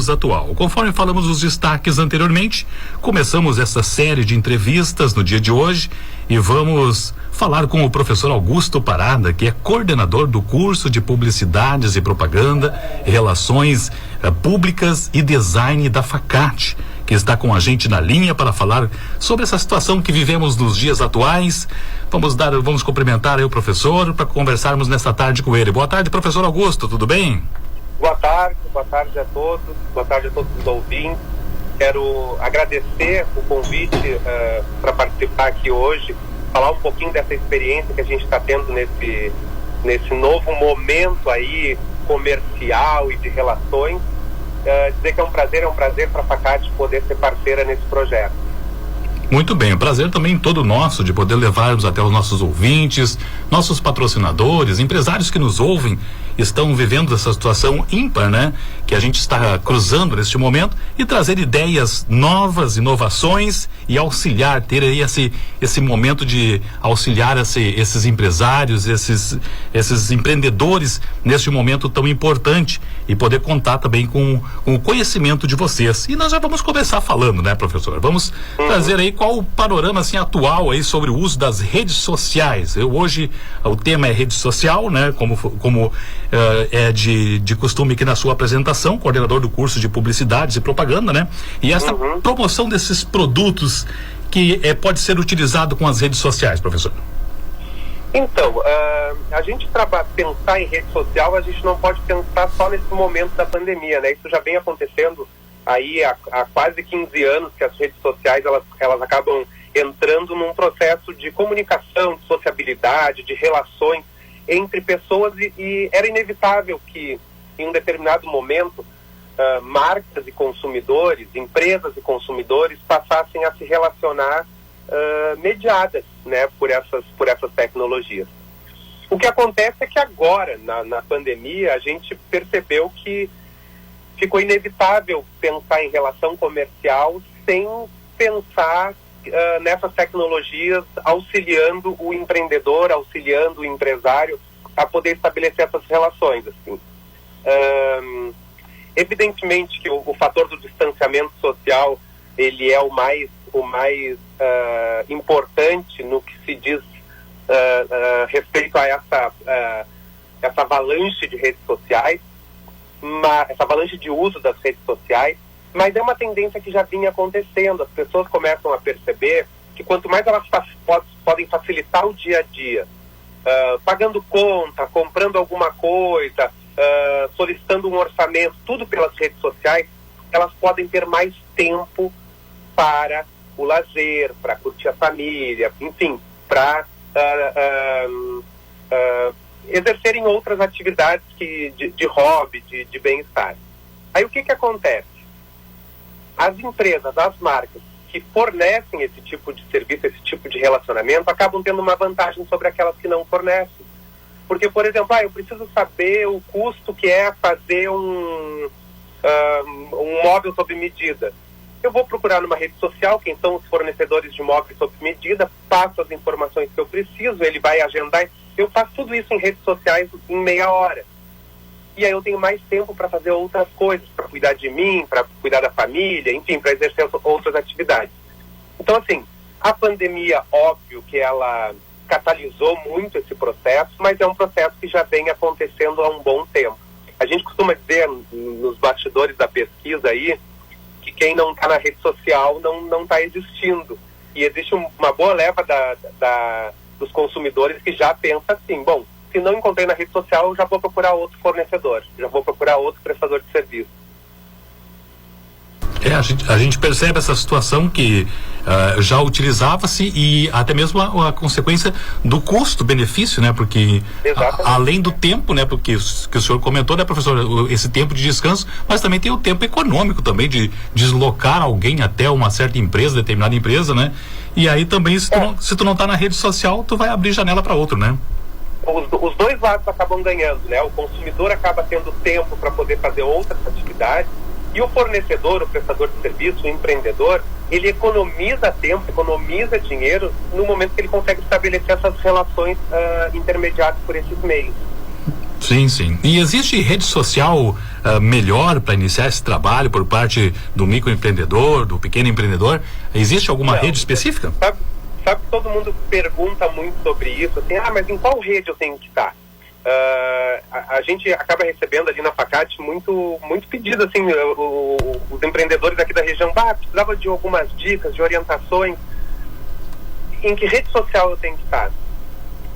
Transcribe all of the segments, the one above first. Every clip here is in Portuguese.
Dias Atual. Conforme falamos nos destaques anteriormente, começamos essa série de entrevistas no dia de hoje e vamos falar com o professor Augusto Parada, que é coordenador do curso de Publicidades e Propaganda, Relações Públicas e Design da Facate, que está com a gente na linha para falar sobre essa situação que vivemos nos dias atuais. Vamos cumprimentar aí o professor para conversarmos nessa tarde com ele. Boa tarde, professor Augusto, tudo bem? Boa tarde a todos, boa tarde a todos os ouvintes. Quero agradecer o convite para participar aqui hoje, falar um pouquinho dessa experiência que a gente está tendo nesse novo momento aí comercial e de relações. Dizer que é um prazer para a Facate poder ser parceira nesse projeto. Muito bem, prazer também todo nosso de poder levarmos até os nossos ouvintes, nossos patrocinadores, empresários que nos ouvem, estão vivendo essa situação ímpar, né? Que a gente está cruzando neste momento e trazer ideias novas, inovações e auxiliar, ter aí esse momento de auxiliar esses empresários, esses empreendedores neste momento tão importante e poder contar também com o conhecimento de vocês. E nós já vamos começar falando, né, professor? Vamos trazer aí qual o panorama assim atual aí sobre o uso das redes sociais. Hoje o tema é rede social, né? Como é de costume aqui na sua apresentação, coordenador do curso de Publicidades e Propaganda, né? E essa promoção desses produtos que pode ser utilizado com as redes sociais, professor. Então, a gente pensar em rede social, a gente não pode pensar só nesse momento da pandemia, né? Isso já vem acontecendo aí há quase 15 anos que as redes sociais elas acabam entrando num processo de comunicação, de sociabilidade, de relações entre pessoas e era inevitável que em um determinado momento marcas e consumidores, empresas e consumidores passassem a se relacionar mediadas, né, por essas tecnologias. O que acontece é que agora, na pandemia, a gente percebeu que ficou inevitável pensar em relação comercial sem pensar nessas tecnologias auxiliando o empreendedor, auxiliando o empresário a poder estabelecer essas relações. Assim. Evidentemente que o fator do distanciamento social ele é o mais importante no que se diz respeito a essa avalanche de redes sociais, essa avalanche de uso das redes sociais, mas é uma tendência que já vinha acontecendo. As pessoas começam a perceber que quanto mais elas podem facilitar o dia a dia, pagando conta, comprando alguma coisa, solicitando um orçamento, tudo pelas redes sociais, elas podem ter mais tempo para o lazer, para curtir a família, enfim, para exercerem outras atividades de hobby, de bem-estar. Aí o que acontece? As empresas, as marcas que fornecem esse tipo de serviço, esse tipo de relacionamento, acabam tendo uma vantagem sobre aquelas que não fornecem. Porque, por exemplo, eu preciso saber o custo que é fazer um móvel sob medida. Eu vou procurar numa rede social quem são os fornecedores de móveis sob medida, passo as informações que eu preciso, ele vai agendar. Eu faço tudo isso em redes sociais em meia hora. E aí eu tenho mais tempo para fazer outras coisas, para cuidar de mim, para cuidar da família, enfim, para exercer outras atividades. Então, assim, a pandemia, óbvio que ela catalisou muito esse processo, mas é um processo que já vem acontecendo há um bom tempo. A gente costuma dizer nos bastidores da pesquisa aí que quem não está na rede social não está existindo. E existe uma boa leva dos consumidores que já pensa assim, bom, se não encontrei na rede social, eu já vou procurar outro fornecedor, já vou procurar outro prestador de serviço. A gente percebe essa situação que já utilizava-se e até mesmo a consequência do custo-benefício, né? Porque além do tempo, né? Porque que o senhor comentou, né, professor, esse tempo de descanso, mas também tem o tempo econômico também de deslocar alguém até uma certa empresa, determinada empresa, né? E aí também, se tu não tá na rede social, tu vai abrir janela para outro, né? Os dois lados acabam ganhando, né? O consumidor acaba tendo tempo para poder fazer outras atividades e o fornecedor, o prestador de serviço, o empreendedor, ele economiza tempo, economiza dinheiro no momento que ele consegue estabelecer essas relações intermediadas por esses meios. Sim, sim. E existe rede social melhor para iniciar esse trabalho por parte do microempreendedor, do pequeno empreendedor? Existe alguma rede específica? Sabe que todo mundo pergunta muito sobre isso, assim, mas em qual rede eu tenho que estar? A gente acaba recebendo ali na Facate muito pedido, assim, os empreendedores aqui da região, precisava de algumas dicas, de orientações. Em que rede social eu tenho que estar?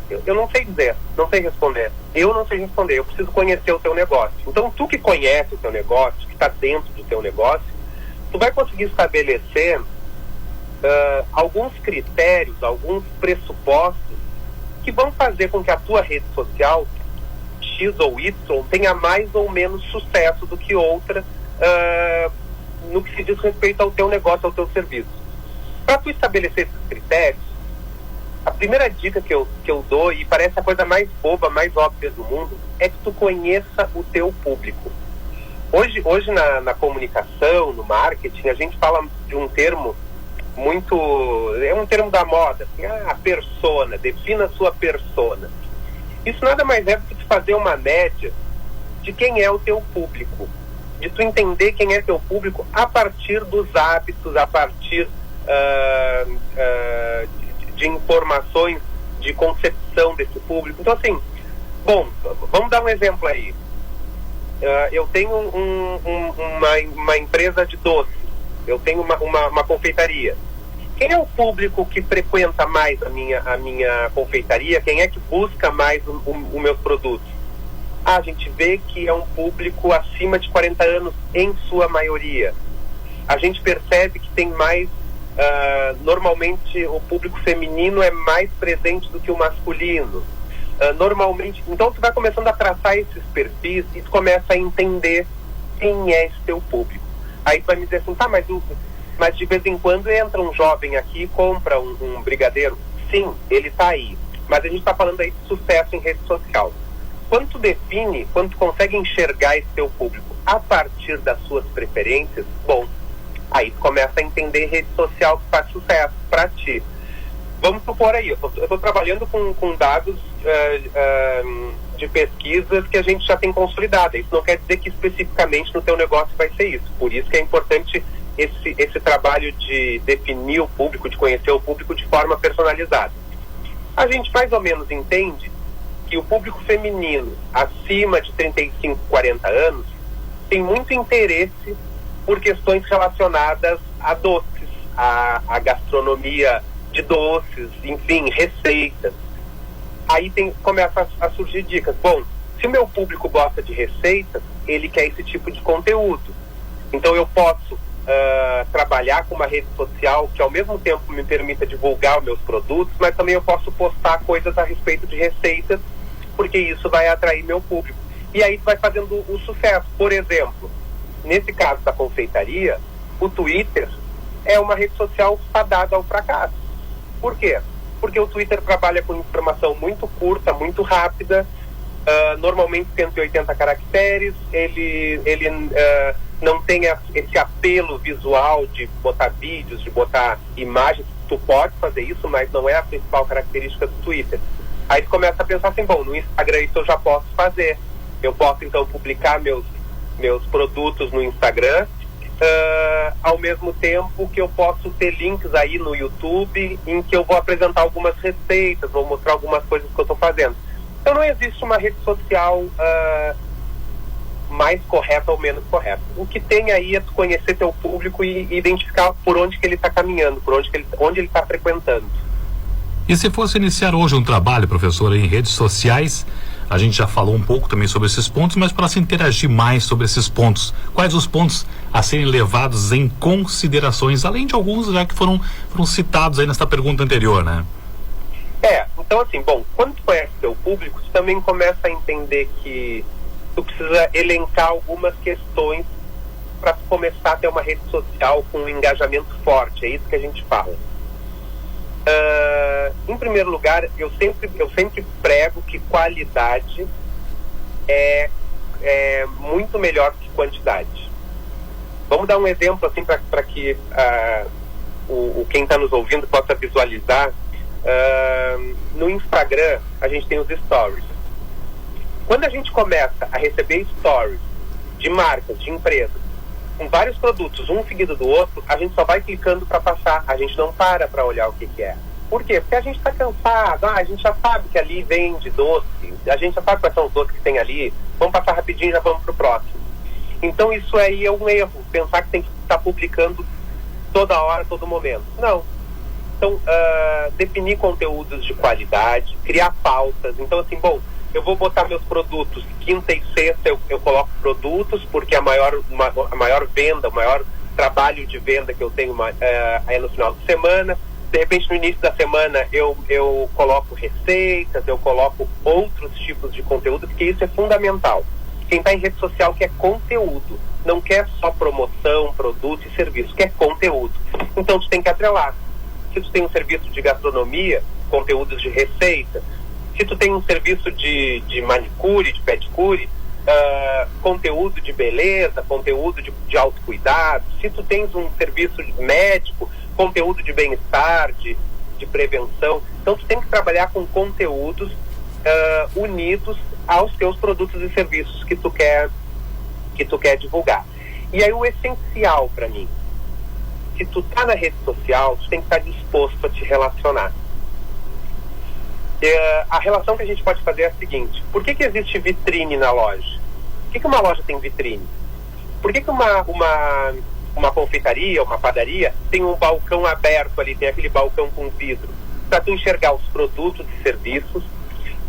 Eu não sei dizer, não sei responder. Eu não sei responder, eu preciso conhecer o teu negócio. Então, tu que conhece o teu negócio, que está dentro do teu negócio, tu vai conseguir estabelecer alguns critérios, alguns pressupostos que vão fazer com que a tua rede social, X ou Y, tenha mais ou menos sucesso do que outra no que se diz respeito ao teu negócio, ao teu serviço. Para tu estabelecer esses critérios, a primeira dica que eu dou, e parece a coisa mais boba, mais óbvia do mundo, é que tu conheça o teu público. Hoje na comunicação, no marketing, a gente fala de um termo é um termo da moda, assim, a persona, defina a sua persona. Isso nada mais é do que tu fazer uma média de quem é o teu público, de tu entender quem é teu público a partir dos hábitos, a partir de informações, de concepção desse público. Então, assim, vamos dar um exemplo aí. Eu tenho uma empresa de doces, eu tenho uma confeitaria. Quem é o público que frequenta mais a minha confeitaria? Quem é que busca mais os meus produtos? A gente vê que é um público acima de 40 anos, em sua maioria. A gente percebe que tem mais... normalmente o público feminino é mais presente do que o masculino. Normalmente, então tu vai começando a traçar esses perfis e tu começa a entender quem é esse teu público. Aí tu vai me dizer assim, mas de vez em quando entra um jovem aqui e compra um brigadeiro. Sim, ele está aí. Mas a gente está falando aí de sucesso em rede social. Quando tu consegue enxergar esse teu público a partir das suas preferências, aí tu começa a entender rede social que faz sucesso para ti. Vamos supor aí, eu estou trabalhando com dados de pesquisas que a gente já tem consolidada. Isso não quer dizer que especificamente no teu negócio vai ser isso. Por isso que é importante esse trabalho de definir o público, de conhecer o público de forma personalizada. A gente mais ou menos entende que o público feminino acima de 35, 40 anos tem muito interesse por questões relacionadas a doces, a gastronomia de doces, enfim, receitas. Aí começa a surgir dicas. Se o meu público gosta de receitas, ele quer esse tipo de conteúdo. Então eu posso trabalhar com uma rede social que ao mesmo tempo me permita divulgar os meus produtos, mas também eu posso postar coisas a respeito de receitas, porque isso vai atrair meu público. E aí vai fazendo o sucesso. Por exemplo, nesse caso da confeitaria, o Twitter é uma rede social fadada ao fracasso. Por quê? Porque o Twitter trabalha com informação muito curta, muito rápida, normalmente 180 caracteres, ele não tem esse apelo visual de botar vídeos, de botar imagens. Tu pode fazer isso, mas não é a principal característica do Twitter. Aí tu começa a pensar assim, no Instagram isso eu já posso fazer. Eu posso então publicar meus produtos no Instagram, ao mesmo tempo que eu posso ter links aí no YouTube em que eu vou apresentar algumas receitas, vou mostrar algumas coisas que eu estou fazendo. Então não existe uma rede social mais correta ou menos correta. O que tem aí é tu conhecer teu público e identificar por onde que ele está caminhando, onde ele está frequentando. E se fosse iniciar hoje um trabalho, professor, em redes sociais, a gente já falou um pouco também sobre esses pontos, mas para se interagir mais sobre esses pontos, quais os pontos a serem levados em considerações, além de alguns já que foram citados aí nessa pergunta anterior, né? Então assim, quando tu conhece teu público, tu também começa a entender que tu precisa elencar algumas questões para começar a ter uma rede social com um engajamento forte, é isso que a gente fala. Em primeiro lugar, eu sempre prego que qualidade é muito melhor que quantidade. Vamos dar um exemplo assim para que quem está nos ouvindo possa visualizar. No Instagram a gente tem os stories. Quando a gente começa a receber stories de marcas, de empresas, com vários produtos, um seguido do outro, a gente só vai clicando para passar, a gente não para olhar o que é. Por quê? Porque a gente está cansado, a gente já sabe que ali vende doce, a gente já sabe quais são os doces que tem ali, vamos passar rapidinho e já vamos para o próximo. Então isso aí é um erro, pensar que tem que estar publicando toda hora, todo momento. Não. Então, definir conteúdos de qualidade, criar pautas. Então, assim, bom, eu vou botar meus produtos, quinta e sexta eu coloco produtos, porque a maior venda, o maior trabalho de venda que eu tenho é no final de semana. De repente, no início da semana, eu coloco receitas, eu coloco outros tipos de conteúdo, porque isso é fundamental. Quem está em rede social quer conteúdo, não quer só promoção, produto e serviço, quer conteúdo. Então, tu tem que atrelar. Se tu tem um serviço de gastronomia, conteúdos de receita. Se tu tem um serviço de manicure, de pedicure, conteúdo de beleza, conteúdo de autocuidado. Se tu tens um serviço médico, conteúdo de bem-estar, de prevenção. Então tu tem que trabalhar com conteúdos unidos aos teus produtos e serviços que tu quer divulgar. E aí o essencial para mim, se tu tá na rede social, tu tem que estar disposto a te relacionar. A relação que a gente pode fazer é a seguinte: por que existe vitrine na loja? Por que uma loja tem vitrine? Por que uma confeitaria, uma padaria tem um balcão aberto ali, tem aquele balcão com vidro? Para tu enxergar os produtos e serviços,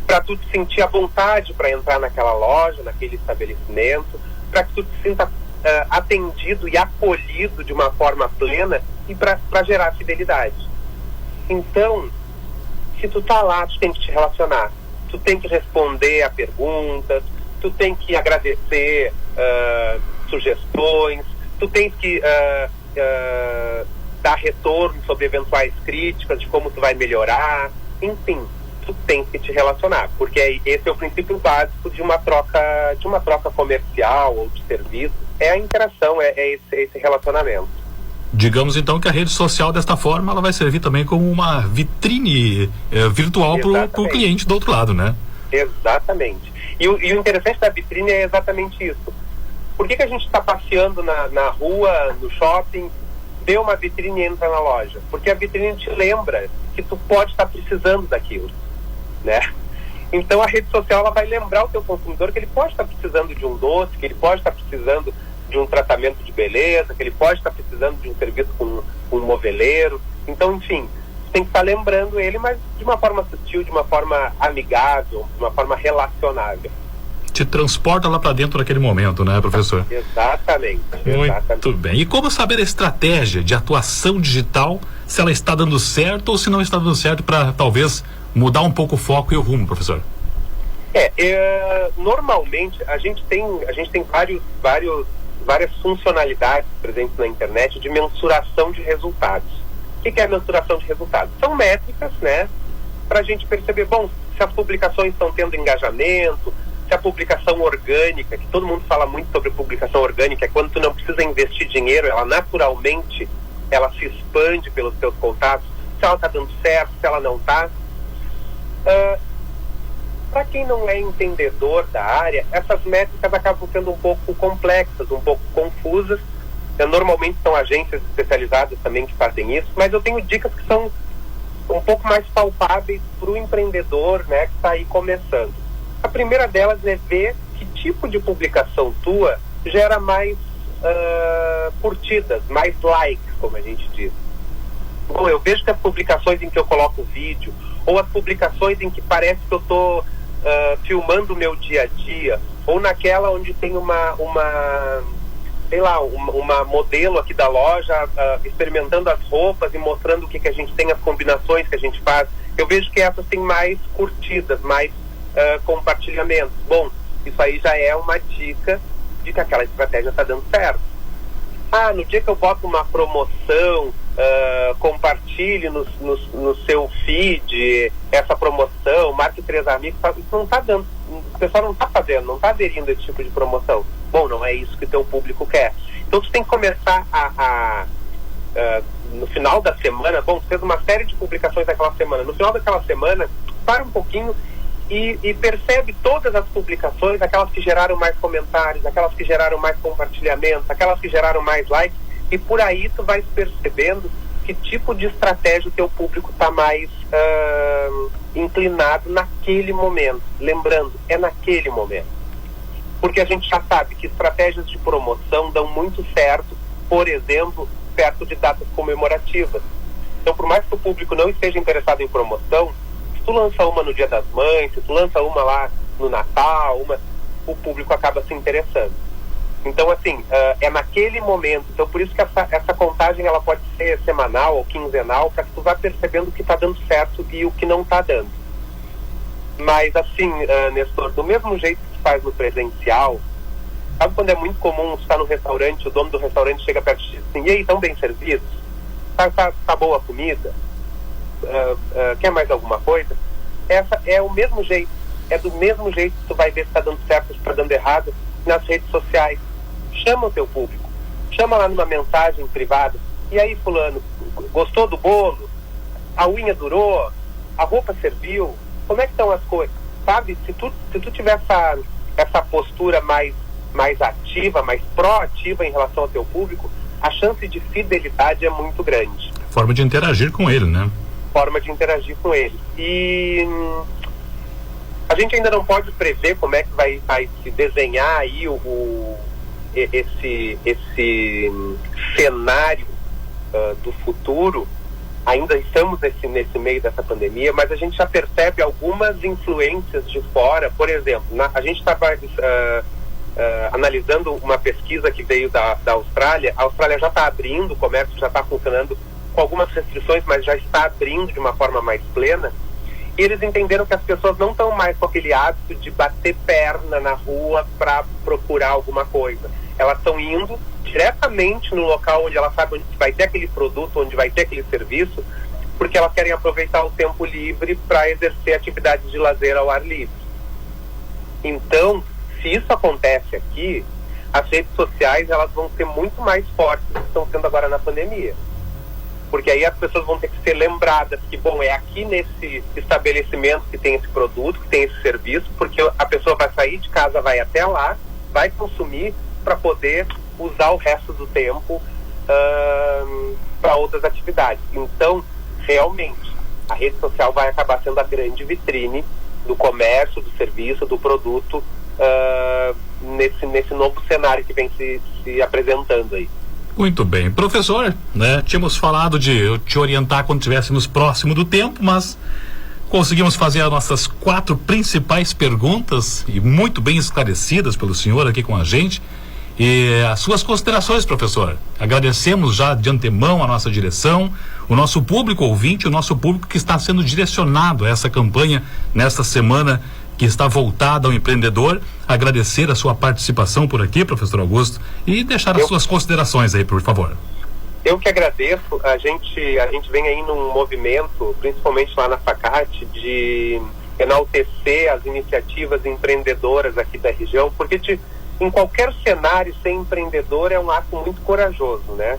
para tu te sentir à vontade para entrar naquela loja, naquele estabelecimento, para que tu te sinta atendido e acolhido de uma forma plena e para gerar fidelidade. Então, se tu tá lá, tu tem que te relacionar, tu tem que responder a perguntas, tu tem que agradecer sugestões, tu tens que dar retorno sobre eventuais críticas de como tu vai melhorar, enfim, tu tens que te relacionar, porque esse é o princípio básico de uma troca comercial ou de serviço, é a interação, é esse relacionamento. Digamos então que a rede social desta forma ela vai servir também como uma vitrine virtual para o cliente do outro lado, né? Exatamente. E o interessante da vitrine é exatamente isso. Por que a gente está passeando na rua, no shopping, vê uma vitrine e entra na loja? Porque a vitrine te lembra que tu pode estar precisando daquilo, né? Então a rede social ela vai lembrar o teu consumidor que ele pode estar precisando de um doce, que ele pode estar precisando de um tratamento de beleza, que ele pode estar precisando de um serviço com um moveleiro. Então, enfim, tem que estar lembrando ele, mas de uma forma sutil, de uma forma amigável, de uma forma relacionável. Te transporta lá para dentro daquele momento, né, professor? Exatamente. Muito bem. E como saber a estratégia de atuação digital, se ela está dando certo ou se não está dando certo, para talvez mudar um pouco o foco e o rumo, professor? Normalmente a gente tem várias funcionalidades presentes na internet de mensuração de resultados. O que é a mensuração de resultados? São métricas, né, para a gente perceber, bom, se as publicações estão tendo engajamento, se a publicação orgânica, que todo mundo fala muito sobre publicação orgânica, é quando tu não precisa investir dinheiro, ela naturalmente se expande pelos teus contatos, se ela está dando certo, se ela não está. Para quem não é entendedor da área, essas métricas acabam sendo um pouco complexas, um pouco confusas. Normalmente são agências especializadas também que fazem isso, mas eu tenho dicas que são um pouco mais palpáveis para o empreendedor, né, que está aí começando. A primeira delas é ver que tipo de publicação tua gera mais curtidas, mais likes, como a gente diz. Bom, eu vejo que as publicações em que eu coloco vídeo, ou as publicações em que parece que eu estou filmando o meu dia a dia, ou naquela onde tem uma modelo aqui da loja experimentando as roupas e mostrando o que a gente tem, as combinações que a gente faz, eu vejo que essas têm mais curtidas, mais compartilhamentos. Bom, isso aí já é uma dica de que aquela estratégia está dando certo. No dia que eu boto uma promoção, compartilhe no seu feed essa promoção, marque 3 amigos, isso não está dando, o pessoal não está fazendo, não está aderindo a esse tipo de promoção. Bom, não é isso que o teu público quer. Então tu tem que começar no final da semana, bom, tu fez uma série de publicações daquela semana, no final daquela semana, para um pouquinho e percebe todas as publicações, aquelas que geraram mais comentários, aquelas que geraram mais compartilhamentos, aquelas que geraram mais likes, e por aí tu vai percebendo que tipo de estratégia o teu público está mais inclinado naquele momento. Lembrando, é naquele momento. Porque a gente já sabe que estratégias de promoção dão muito certo, por exemplo, perto de datas comemorativas. Então, por mais que o público não esteja interessado em promoção, se tu lança uma no Dia das Mães, se tu lança uma lá no Natal, o público acaba se interessando. Então, assim, é naquele momento. Então, por isso que essa contagem ela pode ser semanal ou quinzenal, para que tu vá percebendo o que está dando certo e o que não está dando. Mas, assim, Nestor, do mesmo jeito que tu faz no presencial, sabe quando é muito comum estar no restaurante, o dono do restaurante chega perto de ti assim, e aí, estão bem servidos? Tá boa a comida? Quer mais alguma coisa? Essa é o mesmo jeito. É do mesmo jeito que tu vai ver se está dando certo ou se está dando errado nas redes sociais. Chama o teu público. Chama lá numa mensagem privada. E aí, fulano, gostou do bolo? A unha durou? A roupa serviu? Como é que estão as coisas? Sabe? Se tu tiver essa postura mais ativa, mais proativa em relação ao teu público, a chance de fidelidade é muito grande. Forma de interagir com ele, né? Forma de interagir com ele. E a gente ainda não pode prever como é que vai se desenhar aí esse cenário do futuro. Ainda estamos nesse meio dessa pandemia, mas a gente já percebe algumas influências de fora. Por exemplo, a gente estava analisando uma pesquisa que veio da Austrália. A Austrália já está abrindo, o comércio já está funcionando com algumas restrições, mas já está abrindo de uma forma mais plena. E eles entenderam que as pessoas não estão mais com aquele hábito de bater perna na rua para procurar alguma coisa. Elas estão indo diretamente no local onde elas sabem onde vai ter aquele produto, onde vai ter aquele serviço, porque elas querem aproveitar o tempo livre para exercer atividades de lazer ao ar livre. Então, se isso acontece aqui, as redes sociais elas vão ser muito mais fortes do que estão sendo agora na pandemia. Porque aí as pessoas vão ter que ser lembradas que, bom, é aqui nesse estabelecimento que tem esse produto, que tem esse serviço, porque a pessoa vai sair de casa, vai até lá, vai consumir para poder usar o resto do tempo para outras atividades. Então, realmente, a rede social vai acabar sendo a grande vitrine do comércio, do serviço, do produto nesse novo cenário que vem se apresentando aí. Muito bem. Professor, né, tínhamos falado de eu te orientar quando estivéssemos próximo do tempo, mas conseguimos fazer as nossas 4 principais perguntas e muito bem esclarecidas pelo senhor aqui com a gente. E as suas considerações, professor. Agradecemos já de antemão a nossa direção, o nosso público ouvinte, o nosso público que está sendo direcionado a essa campanha nesta semana que está voltada ao empreendedor. Agradecer a sua participação por aqui, professor Augusto, e deixar as suas considerações aí, por favor. Eu que agradeço. A gente vem aí num movimento, principalmente lá na Facate, de enaltecer as iniciativas empreendedoras aqui da região, porque em qualquer cenário ser empreendedor é um ato muito corajoso, né?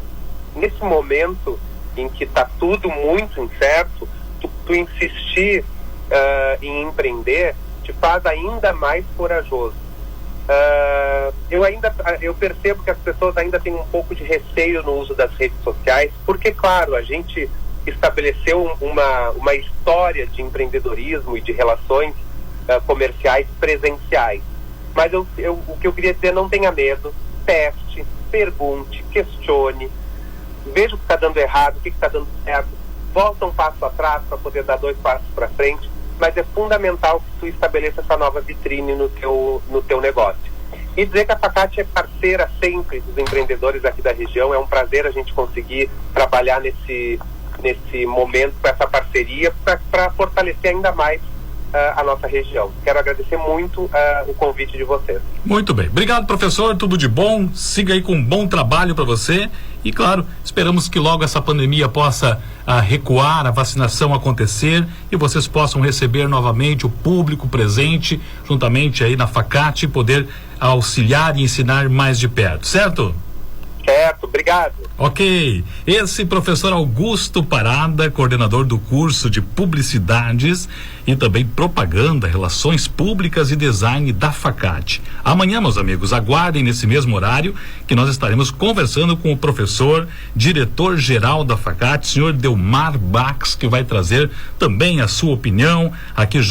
Nesse momento em que está tudo muito incerto, tu insistir em empreender te faz ainda mais corajoso. Eu percebo que as pessoas ainda têm um pouco de receio no uso das redes sociais, porque, claro, a gente estabeleceu uma história de empreendedorismo e de relações comerciais presenciais. Mas o que eu queria dizer, não tenha medo, teste, pergunte, questione, veja o que está dando errado, o que está dando certo, volta um passo atrás para poder dar 2 passos para frente, mas é fundamental que tu estabeleça essa nova vitrine no teu negócio. E dizer que a Facate é parceira sempre dos empreendedores aqui da região. É um prazer a gente conseguir trabalhar nesse momento com essa parceria para fortalecer ainda mais a nossa região. Quero agradecer muito o convite de vocês. Muito bem. Obrigado, professor. Tudo de bom. Siga aí com um bom trabalho para você. E, claro, esperamos que logo essa pandemia possa recuar, a vacinação acontecer e vocês possam receber novamente o público presente, juntamente aí na Facate, poder auxiliar e ensinar mais de perto, certo? Certo, obrigado. Ok. Esse professor Augusto Parada, coordenador do curso de Publicidades e também Propaganda, Relações Públicas e Design da Facate. Amanhã, meus amigos, aguardem nesse mesmo horário que nós estaremos conversando com o professor, diretor-geral da Facate, senhor Delmar Bax, que vai trazer também a sua opinião aqui junto